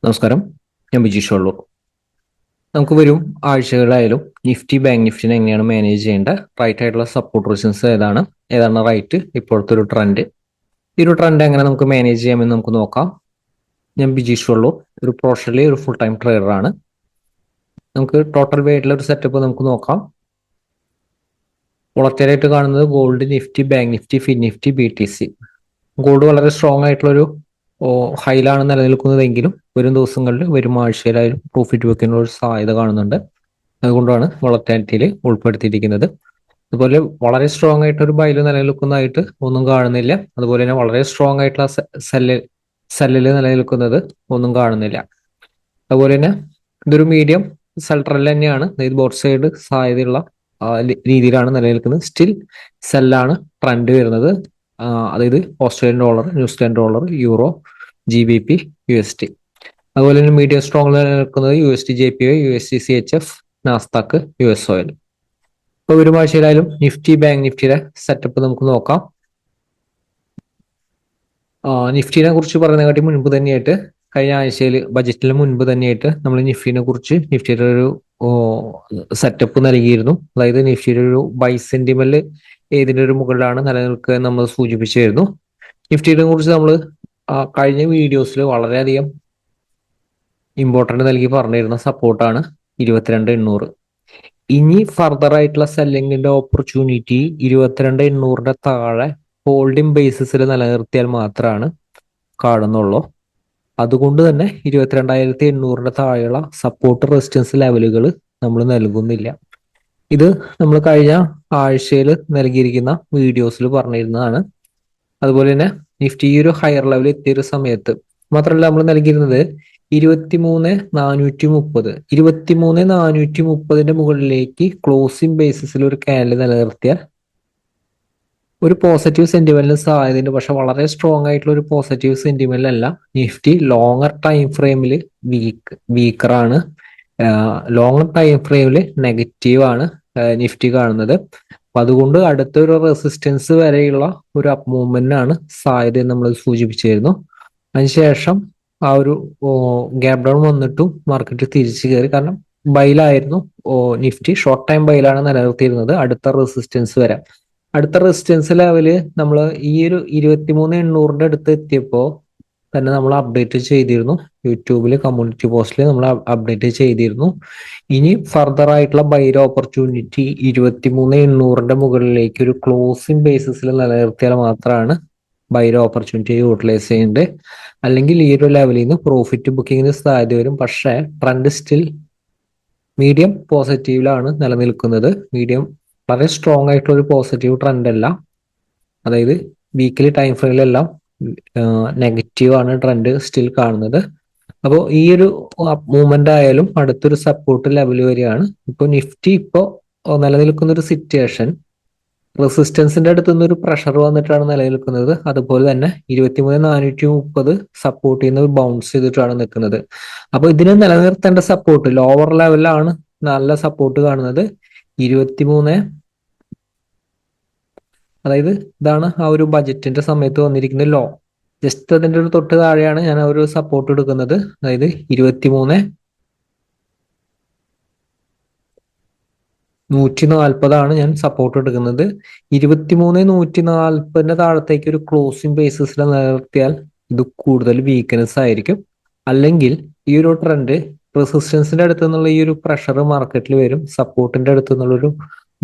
നമസ്കാരം. ഞാൻ ബിജീഷ് വള്ളൂർ. നമുക്ക് വരും ആഴ്ചകളായാലും നിഫ്റ്റി ബാങ്ക് നിഫ്റ്റിനെ എങ്ങനെയാണ് മാനേജ് ചെയ്യേണ്ടത്, റൈറ്റ് ആയിട്ടുള്ള സപ്പോർട്ട് റെസിസ്റ്റൻസ് ഏതാണ് റൈറ്റ്, ഇപ്പോഴത്തെ ഒരു ട്രെൻഡ്, ഈ ഒരു ട്രെൻഡ് എങ്ങനെ നമുക്ക് മാനേജ് ചെയ്യാമെന്ന് നമുക്ക് നോക്കാം. ഞാൻ ബിജീഷ് വള്ളൂർ, ഒരു പ്രൊഫഷണലി ഒരു ഫുൾ ടൈം ട്രേഡറാണ്. നമുക്ക് ടോട്ടൽ ആയിട്ടുള്ള ഒരു സെറ്റപ്പ് നമുക്ക് നോക്കാം. വളർച്ചയായിട്ട് കാണുന്നത് gold, Nifty, bank Nifty, fin Nifty, BTC. Gold വളരെ സ്ട്രോങ് ആയിട്ടുള്ളൊരു ഹൈയിലാണ് നിലനിൽക്കുന്നതെങ്കിലും വരും ദിവസങ്ങളിൽ വരും ആഴ്ചയിലായാലും പ്രോഫിറ്റ് വെക്കാനുള്ള ഒരു സാധ്യത കാണുന്നുണ്ട്. അതുകൊണ്ടാണ് വോളറ്റാലിറ്റിയിൽ ഉൾപ്പെടുത്തിയിരിക്കുന്നത്. അതുപോലെ വളരെ സ്ട്രോങ് ആയിട്ട് ഒരു ബൈല് നിലനിൽക്കുന്നതായിട്ട് ഒന്നും കാണുന്നില്ല. അതുപോലെ തന്നെ വളരെ സ്ട്രോങ് ആയിട്ടുള്ള സെല്ലിൽ നിലനിൽക്കുന്നത് ഒന്നും കാണുന്നില്ല. അതുപോലെ തന്നെ ഇതൊരു മീഡിയം സെൽ ട്രെൻഡ് തന്നെയാണ്. ഇത് ബോത്ത് സൈഡ് സാധ്യതയുള്ള രീതിയിലാണ് നിലനിൽക്കുന്നത്. സ്റ്റിൽ സെല്ലാണ് ട്രെൻഡ് വരുന്നത്. അതായത് Australian dollar, New Zealand dollar, euro, GBP, USD. അതുപോലെ തന്നെ മീഡിയം സ്ട്രോങ് നിലനിൽക്കുന്നത് USD JPY, USD CHF, നാസ്ദാക്ക്, US oil. ഇപ്പോൾ ഒരു ആഴ്ചയിലായാലും നിഫ്റ്റി ബാങ്ക് നിഫ്റ്റിയുടെ സെറ്റപ്പ് നമുക്ക് നോക്കാം. നിഫ്റ്റിനെ കുറിച്ച് പറയുന്നതിനെക്കാട്ടി മുൻപ് തന്നെയായിട്ട് കഴിഞ്ഞ ആഴ്ചയിൽ ബജറ്റിന് മുൻപ് തന്നെയായിട്ട് നമ്മൾ നിഫ്റ്റിയുടെ ഒരു സെറ്റപ്പ് നൽകിയിരുന്നു. അതായത് നിഫ്റ്റിയുടെ ഒരു ബൈ സെന്റിമെന്റ് ഏതിന്റെ ഒരു മുകളിലാണ് നിലനിൽക്കുക നമ്മൾ സൂചിപ്പിച്ചായിരുന്നു. നിഫ്റ്റിയെ കുറിച്ച് നമ്മൾ കഴിഞ്ഞ വീഡിയോസിൽ വളരെയധികം ഇമ്പോർട്ടന്റ് നൽകി പറഞ്ഞിരുന്ന സപ്പോർട്ടാണ് 22,800. ഇനി ഫർദർ ആയിട്ടുള്ള സെല്ലിങ്ങിന്റെ ഓപ്പർച്യൂണിറ്റി 22,800 താഴെ ഹോൾഡിംഗ് ബേസിസിൽ നിലനിർത്തിയാൽ മാത്രമാണ് കാണുന്നുള്ളൂ. അതുകൊണ്ട് തന്നെ 22,800 താഴെയുള്ള സപ്പോർട്ട് റെസിസ്റ്റൻസ് ലെവലുകൾ നമ്മൾ നൽകുന്നില്ല. ഇത് നമ്മൾ കഴിഞ്ഞ ആഴ്ചയിൽ നൽകിയിരിക്കുന്ന വീഡിയോസിൽ പറഞ്ഞിരുന്നതാണ്. അതുപോലെ തന്നെ നിഫ്റ്റി ഒരു ഹയർ ലെവൽ എത്തിയൊരു സമയത്ത് മാത്രമല്ല നമ്മൾ നൽകിയിരുന്നത് 23,430 23,430 മുകളിലേക്ക് ക്ലോസിംഗ് ബേസിസിൽ ഒരു ക്യാൻഡിൽ നിലനിർത്തിയാൽ ഒരു പോസിറ്റീവ് സെന്റിമെന്റിന് സാധ്യതയുണ്ട്. പക്ഷെ വളരെ സ്ട്രോങ് ആയിട്ടുള്ള ഒരു പോസിറ്റീവ് സെന്റിമെന്റ് അല്ല. നിഫ്റ്റി ലോങ്ങർ ടൈം ഫ്രെയിമിൽ വീക്കറാണ്. ലോങ്ങർ ടൈം ഫ്രെയിമിൽ നെഗറ്റീവ് ആണ് നിഫ്റ്റി കാണുന്നത്. അപ്പൊ അതുകൊണ്ട് അടുത്തൊരു റെസിസ്റ്റൻസ് വരെയുള്ള ഒരു അപ്പ് മൂവ്മെന്റ് ആണ് സാധ്യത നമ്മൾ സൂചിപ്പിച്ചിരുന്നു. അതിനുശേഷം ആ ഒരു ഗ്യാപ് ഡൗൺ വന്നിട്ടും മാർക്കറ്റ് തിരിച്ചു കയറി. കാരണം ബൈലായിരുന്നു നിഫ്റ്റി, ഷോർട്ട് ടൈം ബൈലാണ് നിലനിർത്തിയിരുന്നത് അടുത്ത റെസിസ്റ്റൻസ് വരെ. അടുത്ത റെസിസ്റ്റൻസ് ലെവല് നമ്മൾ ഈ ഒരു 23,800 അടുത്ത് എത്തിയപ്പോൾ തന്നെ നമ്മൾ അപ്ഡേറ്റ് ചെയ്തിരുന്നു. യൂട്യൂബിൽ കമ്മ്യൂണിറ്റി പോസ്റ്റിൽ നമ്മൾ അപ്ഡേറ്റ് ചെയ്തിരുന്നു. ഇനി ഫർദർ ആയിട്ടുള്ള ബൈര ഓപ്പർച്യൂണിറ്റി 23,800 മുകളിലേക്ക് ഒരു ക്ലോസിംഗ് ബേസിസിൽ നിലനിർത്തിയാൽ മാത്രമാണ് ബൈര ഓപ്പർച്യൂണിറ്റി യൂട്ടിലൈസ് ചെയ്യേണ്ടത്. അല്ലെങ്കിൽ ഈ ഒരു ലെവലിൽ നിന്ന് പ്രോഫിറ്റ് ബുക്കിങ്ങിന് സാധ്യത വരും. പക്ഷേ ട്രെൻഡ് സ്റ്റിൽ മീഡിയം പോസിറ്റീവിലാണ് നിലനിൽക്കുന്നത്. മീഡിയം വളരെ സ്ട്രോങ് ആയിട്ടുള്ള ഒരു പോസിറ്റീവ് ട്രെൻഡ് അല്ല. അതായത് വീക്കിലി ടൈം ഫ്രെയിമിലെല്ലാം നെഗറ്റീവ് ആണ് ട്രെൻഡ് സ്റ്റിൽ കാണുന്നത്. അപ്പോൾ ഈ ഒരു മൂവ്മെന്റ് ആയാലും അടുത്തൊരു സപ്പോർട്ട് ലെവൽ വരെയാണ്. ഇപ്പോൾ നിഫ്റ്റി ഇപ്പോൾ നിലനിൽക്കുന്ന ഒരു സിറ്റുവേഷൻ റെസിസ്റ്റൻസിന്റെ അടുത്ത് നിന്ന് ഒരു പ്രഷർ വന്നിട്ടാണ് നിലനിൽക്കുന്നത്. അതുപോലെ തന്നെ 23,430 സപ്പോർട്ട് ചെയ്യുന്ന ഒരു ബൗൺസ് ചെയ്തിട്ടാണ് നിൽക്കുന്നത്. അപ്പൊ ഇതിനെ നിലനിർത്തേണ്ട സപ്പോർട്ട് ലോവർ ലെവലിലാണ് നല്ല സപ്പോർട്ട് കാണുന്നത്. 23, അതായത് ഇതാണ് ആ ഒരു ബജറ്റിന്റെ സമയത്ത് വന്നിരിക്കുന്ന ലോ. ജസ്റ്റ് അതിന്റെ ഒരു തൊട്ട് താഴെയാണ് ഞാൻ ആ ഒരു സപ്പോർട്ട് എടുക്കുന്നത്. അതായത് 23,140 ഞാൻ സപ്പോർട്ട് എടുക്കുന്നത്. 23,140 താഴത്തേക്ക് ഒരു ക്ലോസിംഗ് ബേസിസിൽ നിലനിർത്തിയാൽ ഇത് കൂടുതൽ വീക്ക്നെസ് ആയിരിക്കും. അല്ലെങ്കിൽ ഈ ഒരു ട്രെൻഡ് റെസിസ്റ്റൻസിന്റെ അടുത്ത് നിന്നുള്ള ഈ ഒരു പ്രഷർ മാർക്കറ്റിൽ വരും. സപ്പോർട്ടിന്റെ അടുത്ത് നിന്നുള്ളൊരു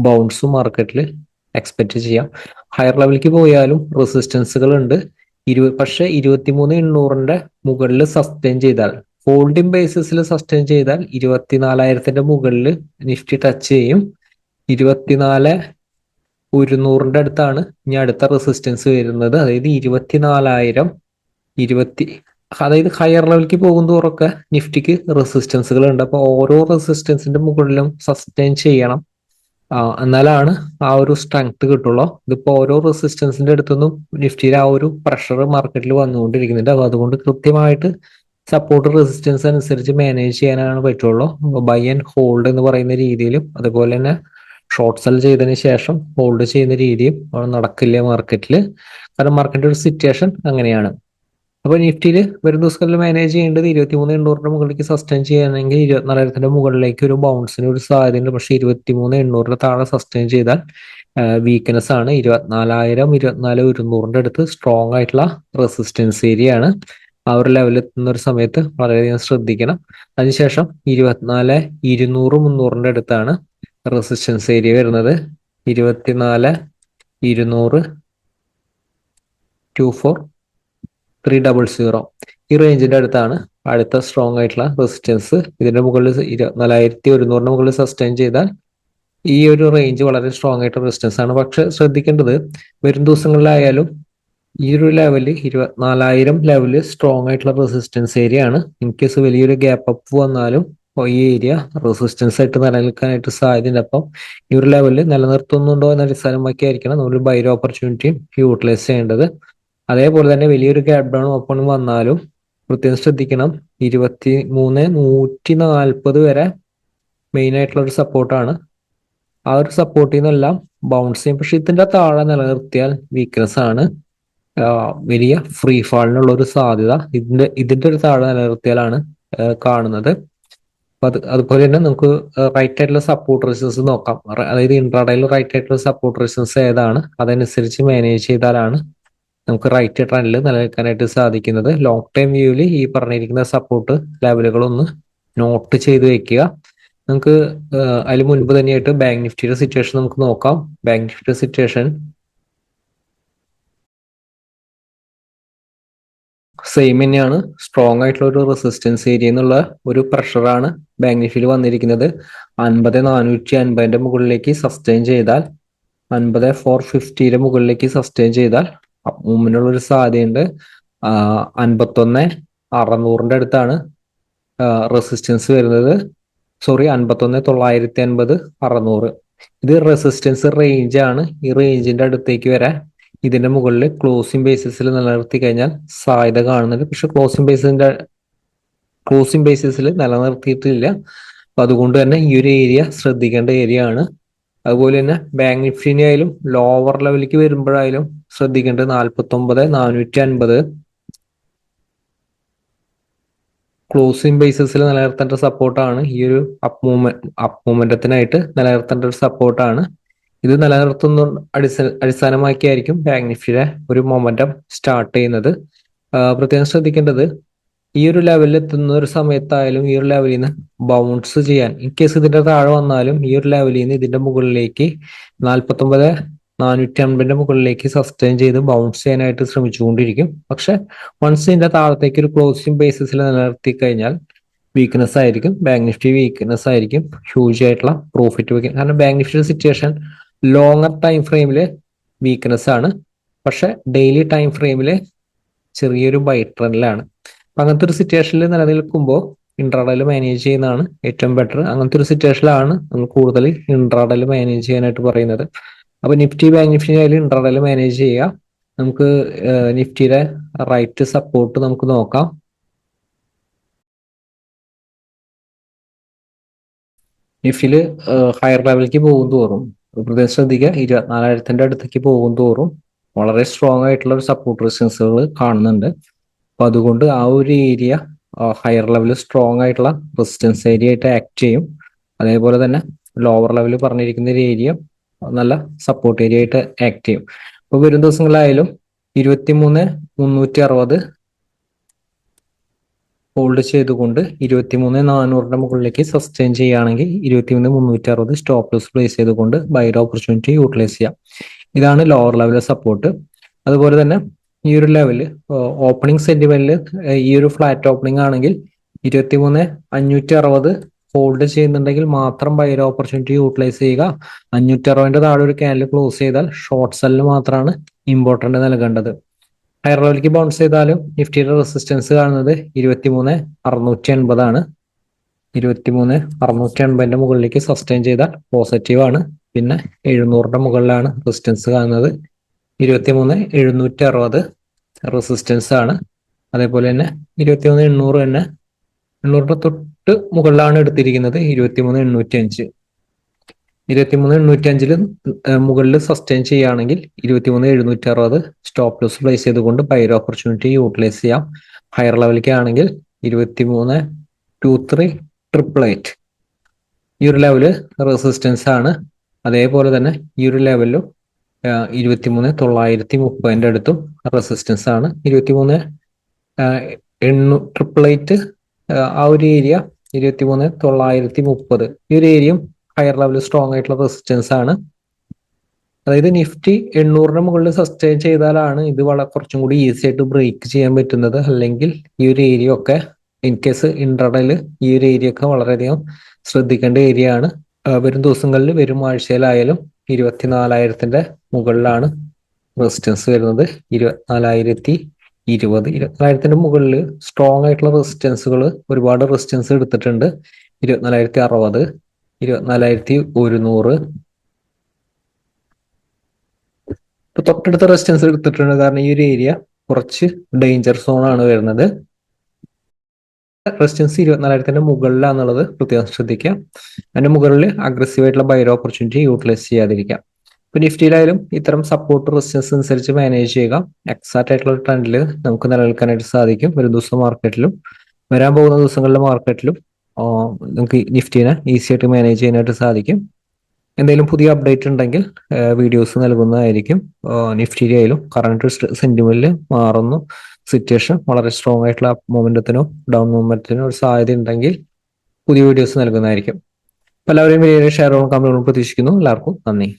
ബൗൺസ് മാർക്കറ്റിൽ എക്സ്പെക്ട് ചെയ്യാം. ഹയർ ലെവലിലേക്ക് പോയാലും റെസിസ്റ്റൻസുകൾ ഉണ്ട്. പക്ഷെ 23,800 മുകളിൽ സസ്റ്റെയിൻ ചെയ്താൽ, ഹോൾഡിംഗ് ബേസിസിൽ സസ്റ്റെയിൻ ചെയ്താൽ 24,000 മുകളിൽ നിഫ്റ്റി ടച്ച് ചെയ്യും. 24,100 അടുത്താണ് ഇനി അടുത്ത റെസിസ്റ്റൻസ് വരുന്നത്. അതായത് 24,000 അതായത് ഹയർ ലെവലിലേക്ക് പോകും തോറൊക്കെ നിഫ്റ്റിക്ക് റെസിസ്റ്റൻസുകൾ ഉണ്ട്. അപ്പൊ ഓരോ റെസിസ്റ്റൻസിന്റെ മുകളിലും സസ്റ്റെയിൻ ചെയ്യണം. എന്നാലാണ് ആ ഒരു സ്ട്രെങ്ത് കിട്ടുള്ളൂ. ഇതിപ്പോ ഓരോ റെസിസ്റ്റൻസിന്റെ അടുത്തൊന്നും നിഫ്റ്റിയിൽ ആ ഒരു പ്രഷർ മാർക്കറ്റിൽ വന്നുകൊണ്ടിരിക്കുന്നുണ്ട്. അപ്പൊ അതുകൊണ്ട് കൃത്യമായിട്ട് സപ്പോർട്ട് റെസിസ്റ്റൻസ് അനുസരിച്ച് മാനേജ് ചെയ്യാനാണ് പറ്റുള്ളൂ. ബൈ ആൻഡ് ഹോൾഡ് എന്ന് പറയുന്ന രീതിയിലും അതുപോലെ തന്നെ ഷോർട്ട് സെൽ ചെയ്തതിന് ശേഷം ഹോൾഡ് ചെയ്യുന്ന രീതിയും നടക്കില്ല മാർക്കറ്റിൽ. കാരണം മാർക്കറ്റിന്റെ ഒരു സിറ്റുവേഷൻ അങ്ങനെയാണ്. അപ്പൊ നിഫ്റ്റിയിൽ വരും ദിവസങ്ങളിൽ മാനേജ് ചെയ്യേണ്ടത് 23,800 മുകളിലേക്ക് സസ്റ്റെയിൻ ചെയ്യുകയാണെങ്കിൽ 24,000 മുകളിലേക്ക് ഒരു ബൗൺസിന് ഒരു സാധ്യതയുണ്ട്. പക്ഷെ 23,800 താഴെ സസ്റ്റെയിൻ ചെയ്താൽ വീക്ക്നെസ് ആണ്. 24,000 അടുത്ത് സ്ട്രോങ് ആയിട്ടുള്ള റെസിസ്റ്റൻസ് ഏരിയ ആണ്. ആ ഒരു ലെവലിൽ എത്തുന്ന ഒരു സമയത്ത് വളരെയധികം ശ്രദ്ധിക്കണം. അതിനുശേഷം 24,200 അടുത്താണ് റെസിസ്റ്റൻസ് ഏരിയ വരുന്നത്. 24,200 24,300 ഈ റേഞ്ചിന്റെ അടുത്താണ് അടുത്ത സ്ട്രോങ് ആയിട്ടുള്ള റെസിസ്റ്റൻസ്. ഇതിന്റെ മുകളിൽ 24,100 മുകളിൽ സസ്റ്റെയിൻ ചെയ്താൽ ഈ ഒരു റേഞ്ച് വളരെ സ്ട്രോങ് ആയിട്ടുള്ള റെസിസ്റ്റൻസ് ആണ്. പക്ഷെ ശ്രദ്ധിക്കേണ്ടത് വരും ദിവസങ്ങളിലായാലും ഈ ഒരു ലെവല് 24,000 ലെവല് സ്ട്രോങ് ആയിട്ടുള്ള റെസിസ്റ്റൻസ് ഏരിയ ആണ്. ഇൻ കേസ് വലിയൊരു ഗ്യാപ്പ് അപ്പ് വന്നാലും ഈ ഏരിയ റെസിസ്റ്റൻസ് ആയിട്ട് നിലനിൽക്കാനായിട്ട് സാധ്യതയുണ്ട്. അപ്പം ഈ ഒരു ലെവലിൽ നിലനിർത്തുന്നുണ്ടോ എന്ന അടിസ്ഥാനമാക്കിയായിരിക്കണം നമ്മൾ ബൈ ഓപ്പർച്യൂണിറ്റിയും യൂട്ടിലൈസ് ചെയ്യേണ്ടത്. അതേപോലെ തന്നെ വലിയൊരു ഗ്യാപ് ഡൗൺ ഓപ്പൺ വന്നാലും പ്രത്യേകം ശ്രദ്ധിക്കണം. 23,140 വരെ മെയിൻ ആയിട്ടുള്ള ഒരു സപ്പോർട്ടാണ്. ആ ഒരു സപ്പോർട്ടിൽ നിന്നെല്ലാം ബൗൺസ് ചെയ്യും. പക്ഷെ ഇതിന്റെ താഴെ നിലനിർത്തിയാൽ വീക്ക്നെസ് ആണ്. വലിയ ഫ്രീ ഫാളിനുള്ള ഒരു സാധ്യത ഇതിന്റെ ഒരു താഴെ നിലനിർത്തിയാലാണ് കാണുന്നത്. അപ്പൊ അതുപോലെ തന്നെ നമുക്ക് റൈറ്റ് ആയിട്ടുള്ള സപ്പോർട്ട് റെസിസ്റ്റൻസ് നോക്കാം. അതായത് ഇൻട്രാഡേയിൽ റൈറ്റ് ആയിട്ടുള്ള സപ്പോർട്ട് റെസിസ്റ്റൻസ് ഏതാണ്, അതനുസരിച്ച് മാനേജ് ചെയ്താലാണ് നമുക്ക് റൈറ്റ് ട്രെൻഡിൽ നിലനിൽക്കാനായിട്ട് സാധിക്കുന്നത്. ലോങ് ടൈം വ്യൂവിൽ ഈ പറഞ്ഞിരിക്കുന്ന സപ്പോർട്ട് ലെവലുകളൊന്ന് നോട്ട് ചെയ്ത് വെക്കുക. നമുക്ക് അതിന് മുൻപ് തന്നെയായിട്ട് ബാങ്ക് നിഫ്റ്റിയുടെ സിറ്റുവേഷൻ നമുക്ക് നോക്കാം. ബാങ്ക് നിഫ്റ്റിയുടെ സിറ്റുവേഷൻ സെയിം തന്നെയാണ്. സ്ട്രോങ് ആയിട്ടുള്ള ഒരു റെസിസ്റ്റൻസ് ഏരിയ എന്നുള്ള ഒരു പ്രഷറാണ് ബാങ്ക് നിഫ്റ്റിയിൽ വന്നിരിക്കുന്നത്. 50,450 മുകളിലേക്ക് സസ്റ്റെയിൻ ചെയ്താൽ 50,450 മുകളിലേക്ക് സസ്റ്റെയിൻ ചെയ്താൽ മൂവ്മെന്റിനുള്ള ഒരു സാധ്യതയുണ്ട്. 51,600 അടുത്താണ് റെസിസ്റ്റൻസ് വരുന്നത്. സോറി, 51,950 600 ഇത് റെസിസ്റ്റൻസ് റേഞ്ച് ആണ്. ഈ റേഞ്ചിന്റെ അടുത്തേക്ക് വരാൻ ഇതിന്റെ മുകളിൽ ക്ലോസിംഗ് ബേസിസിൽ നിലനിർത്തി കഴിഞ്ഞാൽ സാധ്യത കാണുന്നുണ്ട്. പക്ഷെ ക്ലോസിംഗ് ബേസിസിൽ നിലനിർത്തിയിട്ടില്ല. അപ്പൊ അതുകൊണ്ട് തന്നെ ഈ ഒരു ഏരിയ ശ്രദ്ധിക്കേണ്ട ഏരിയ ആണ്. അതുപോലെ തന്നെ ബാങ്ക് നിഫ്റ്റിനെ ആയാലും ലോവർ ലെവലിലേക്ക് വരുമ്പോഴായാലും ശ്രദ്ധിക്കേണ്ടത് 49,450 ക്ലോസിംഗ് ബേസിസിൽ നിലനിർത്തേണ്ട സപ്പോർട്ടാണ്. ഈ ഒരു അപ്പ് മൂവ്മെന്റത്തിനായിട്ട് നിലനിർത്തേണ്ട ഒരു സപ്പോർട്ടാണ്. ഇത് നിലനിർത്തുന്ന അടിസ്ഥാനമാക്കിയായിരിക്കും ബാങ്ക് നിഫ്റ്റിയുടെ ഒരു മൊമെന്റം സ്റ്റാർട്ട് ചെയ്യുന്നത്. പ്രത്യേകം ശ്രദ്ധിക്കേണ്ടത് ഈ ഒരു ലെവലിൽ എത്തുന്ന ഒരു സമയത്തായാലും ഈ ഒരു ലെവലിൽ നിന്ന് ബൗൺസ് ചെയ്യാൻ, ഇൻ കേസ് ഇതിന്റെ താഴെ വന്നാലും ഈ ഒരു ലെവലിൽ നിന്ന് ഇതിന്റെ മുകളിലേക്ക് 49,450 മുകളിലേക്ക് സസ്റ്റെയിൻ ചെയ്ത് ബൗൺസ് ചെയ്യാനായിട്ട് ശ്രമിച്ചുകൊണ്ടിരിക്കും. പക്ഷെ വൺസ് ഇതിന്റെ താഴത്തേക്ക് ഒരു ക്ലോസിംഗ് ബേസിസിൽ നിലനിർത്തി കഴിഞ്ഞാൽ വീക്ക്നെസ് ആയിരിക്കും. ബാങ്ക് നിഫ്റ്റി വീക്ക്നെസ് ആയിരിക്കും. ഹ്യൂജ് ആയിട്ടുള്ള പ്രോഫിറ്റ് വയ്ക്കും. കാരണം ബാങ്ക് നിഫ്റ്റിയുടെ സിറ്റുവേഷൻ ലോങ്ങർ ടൈം ഫ്രെയിമില് വീക്ക്നെസ് ആണ്. പക്ഷെ ഡെയിലി ടൈം ഫ്രെയിമില് ചെറിയൊരു ബൈ ട്രെൻഡിലാണ്. അങ്ങനത്തെ ഒരു സിറ്റുവേഷനിൽ നിലനിൽക്കുമ്പോൾ ഇൻട്രാഡേയിൽ മാനേജ് ചെയ്യുന്നതാണ് ഏറ്റവും ബെറ്റർ. അങ്ങനത്തെ ഒരു സിറ്റുവേഷനിലാണ് നമ്മൾ കൂടുതൽ ഇൻട്രാഡേയിൽ മാനേജ് ചെയ്യാനായിട്ട് പറയുന്നത്. അപ്പൊ നിഫ്റ്റി ബാങ്ക് നിഫ്റ്റി ആയാലും ഇൻട്രാഡേയിൽ മാനേജ് ചെയ്യുക. നമുക്ക് നിഫ്റ്റിയുടെ റൈറ്റ് സപ്പോർട്ട് നമുക്ക് നോക്കാം. നിഫ്റ്റിയിൽ ഹയർ ലെവലിലേക്ക് പോകും തോറും പ്രത്യേകം ശ്രദ്ധിക്കുക, 24,000 അടുത്തേക്ക് പോകും തോറും വളരെ സ്ട്രോങ് ആയിട്ടുള്ള ഒരു സപ്പോർട്ട് റെസിസ്റ്റൻസുകൾ കാണുന്നുണ്ട്. അപ്പൊ അതുകൊണ്ട് ആ ഒരു ഏരിയ ഹയർ ലെവലിൽ സ്ട്രോങ് ആയിട്ടുള്ള റെസിസ്റ്റൻസ് ഏരിയ ആയിട്ട് ആക്ട് ചെയ്യും. അതേപോലെ തന്നെ ലോവർ ലെവലിൽ പറഞ്ഞിരിക്കുന്ന ഒരു ഏരിയ നല്ല സപ്പോർട്ട് ഏരിയ ആയിട്ട് ആക്ട് ചെയ്യും. അപ്പൊ വരും ദിവസങ്ങളിലായാലും 23,360 ഹോൾഡ് ചെയ്തുകൊണ്ട് 23,400 മുകളിലേക്ക് സസ്റ്റെയിൻ ചെയ്യുകയാണെങ്കിൽ 23,360 സ്റ്റോപ്പ് ലോസ് പ്ലേസ് ചെയ്തുകൊണ്ട് ബൈഡ് ഓപ്പർച്യൂണിറ്റി യൂട്ടിലൈസ് ചെയ്യാം. ഇതാണ് ലോവർ ലെവൽ സപ്പോർട്ട്. അതുപോലെ തന്നെ ഈ ഒരു ലെവല് ഓപ്പണിംഗ് സെന്റിമെന്റിൽ ഈ ഒരു ഫ്ലാറ്റ് ഓപ്പണിംഗ് ആണെങ്കിൽ 23,560 ഹോൾഡ് ചെയ്യുന്നുണ്ടെങ്കിൽ മാത്രം ബൈഡ് ഓപ്പർച്യൂണിറ്റി യൂട്ടിലൈസ് ചെയ്യുക. 560 താഴെ ഒരു ക്യാൻഡിൽ ക്ലോസ് ചെയ്താൽ ഷോർട്ട് സെല്ലിന് മാത്രമാണ് ഇമ്പോർട്ടന്റ് നൽകേണ്ടത്. ഹയർ ലെവലിലേക്ക് ബൗൺസ് ചെയ്താലും നിഫ്റ്റിയുടെ റെസിസ്റ്റൻസ് കാണുന്നത് 23,680 ആണ്. 23,680 മുകളിലേക്ക് സസ്റ്റെയിൻ ചെയ്താൽ പോസിറ്റീവ് ആണ്. പിന്നെ 700 മുകളിലാണ് റെസിസ്റ്റൻസ് കാണുന്നത്. 23,760 റെസിസ്റ്റൻസ് ആണ്. അതേപോലെ തന്നെ 23,800 തന്നെ 800 തൊട്ട് മുകളിലാണ് എടുത്തിരിക്കുന്നത് 23,805. 23,805 മുകളിൽ സസ്റ്റെയിൻ ചെയ്യുകയാണെങ്കിൽ 23,760 സ്റ്റോപ്പ് ലോസ് പ്ലേസ് ചെയ്തുകൊണ്ട് ബൈർ ഓപ്പർച്യൂണിറ്റി യൂട്ടിലൈസ് ചെയ്യാം. ഹയർ ലെവലിലേക്ക് ആണെങ്കിൽ 23,23,888 ഈ ഒരു ലെവല് റെസിസ്റ്റൻസ് ആണ്. അതേപോലെ തന്നെ ഈ ഒരു ലെവലിലും 23,930 അടുത്തും റെസിസ്റ്റൻസ് ആണ്. 23,888 ആ ഒരു ഏരിയ, 23,930 ഈ ഒരു ഏരിയയും ഹയർ ലെവൽ സ്ട്രോങ് ആയിട്ടുള്ള റെസിസ്റ്റൻസ് ആണ്. അതായത് നിഫ്റ്റി 800 മുകളിൽ സസ്റ്റെയിൻ ചെയ്താലാണ് ഇത് കുറച്ചും കൂടി ഈസി ആയിട്ട് ബ്രേക്ക് ചെയ്യാൻ പറ്റുന്നത്. അല്ലെങ്കിൽ ഈ ഒരു ഏരിയ ഒക്കെ ഇൻ കേസ് ഇൻട്രാഡേയിൽ ഈ ഒരു ഏരിയ ഒക്കെ വളരെയധികം ശ്രദ്ധിക്കേണ്ട ഏരിയ ആണ്. വരും ദിവസങ്ങളിൽ, വരും ആഴ്ചയിലായാലും 24,000 മുകളിലാണ് റെസിസ്റ്റൻസ് വരുന്നത്. 24,020, 24,000 മുകളിൽ സ്ട്രോങ് ആയിട്ടുള്ള റെസിസ്റ്റൻസുകൾ, ഒരുപാട് റെസിസ്റ്റൻസ് എടുത്തിട്ടുണ്ട്. 24,060, 24,100 തൊട്ടടുത്ത റെസിസ്റ്റൻസ് എടുത്തിട്ടുണ്ട്. കാരണം ഈ ഒരു ഏരിയ കുറച്ച് ഡേഞ്ചർ സോൺ ആണ് വരുന്നത്. റെസിസ്റ്റൻസ് 24,000 മുകളിലാന്നുള്ളത് പ്രത്യേകം ശ്രദ്ധിക്കാം. അതിന്റെ മുകളിൽ അഗ്രസീവ് ആയിട്ടുള്ള ബൈർ ഓപ്പർച്യൂണിറ്റി യൂട്ടിലൈസ് ചെയ്യാതിരിക്കാം. ഇപ്പൊ നിഫ്റ്റിയിലായാലും ഇത്തരം സപ്പോർട്ട് റെസിസ്റ്റൻസ് അനുസരിച്ച് മാനേജ് ചെയ്യുക. എക്സാക്ട് ആയിട്ടുള്ള ട്രെൻഡിൽ നമുക്ക് നിലനിൽക്കാനായിട്ട് സാധിക്കും. ഒരു ദിവസം മാർക്കറ്റിലും വരാൻ പോകുന്ന ദിവസങ്ങളിലെ മാർക്കറ്റിലും നമുക്ക് നിഫ്റ്റിനെ ഈസി ആയിട്ട് മാനേജ് ചെയ്യാനായിട്ട് സാധിക്കും. എന്തെങ്കിലും പുതിയ അപ്ഡേറ്റ് ഉണ്ടെങ്കിൽ വീഡിയോസ് നൽകുന്നതായിരിക്കും. നിഫ്റ്റിയിലായാലും കറണ്ട് സെന്റിമെന്റിൽ മാറുന്നു സിറ്റുവേഷൻ വളരെ സ്ട്രോങ് ആയിട്ടുള്ള അപ്പ് മൂവ്മെന്റത്തിനോ ഡൗൺ മൂവ്മെന്റത്തിനോ ഒരു സാധ്യത ഉണ്ടെങ്കിൽ പുതിയ വീഡിയോസ് നൽകുന്നതായിരിക്കും. എല്ലാവരെയും വലിയ ഷെയർ കമ്പനികളും പ്രതീക്ഷിക്കുന്നു. എല്ലാവർക്കും നന്ദി.